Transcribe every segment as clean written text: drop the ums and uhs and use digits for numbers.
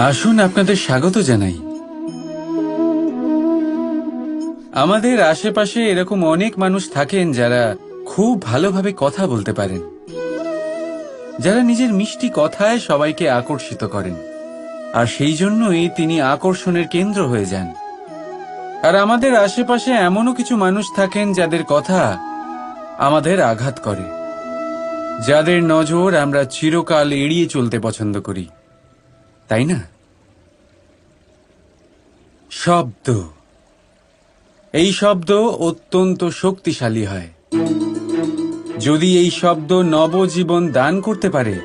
আসুন আপনাদের স্বাগত জানাই। আমাদের আশেপাশে এরকম অনেক মানুষ থাকেন যারা খুব ভালোভাবে কথা বলতে পারেন, যারা নিজের মিষ্টি কথায় সবাইকে আকর্ষিত করেন, আর সেই জন্যই তিনি আকর্ষণের কেন্দ্র হয়ে যান। আর আমাদের আশেপাশে এমনও কিছু মানুষ থাকেন যাদের কথা আমাদের আঘাত করে, যাদের নজর আমরা চিরকাল এড়িয়ে চলতে পছন্দ করি, তাই না? শব্দ, এই শব্দ অত্যন্ত শক্তিশালী হয়। যদি এই শব্দ নবজীবন দান করতে পারে,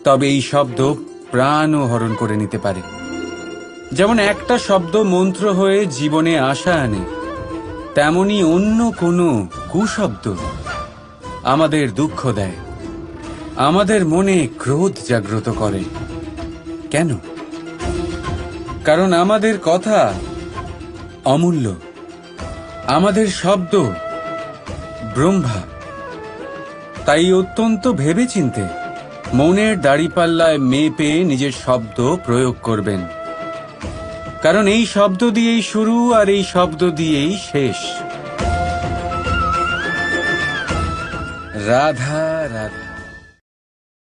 তবে এই শব্দ প্রাণও হরণ করে নিতে পারে। যেমন একটা শব্দ মন্ত্র হয়ে জীবনে আশা আনে, তেমনি অন্য কোনো কুশব্দ আমাদের দুঃখ দেয়, আমাদের মনে ক্রোধ জাগ্রত করে। কেন? কারণ আমাদের কথা অমূল্য, আমাদের শব্দ ব্রহ্মা। তাই অত্যন্ত ভেবেচিন্তে মনের দাড়িপাল্লায় মেপে নিজের শব্দ প্রয়োগ করবেন, কারণ এই শব্দ দিয়েই শুরু আর এই শব্দ দিয়েই শেষ। রাধা রাধা।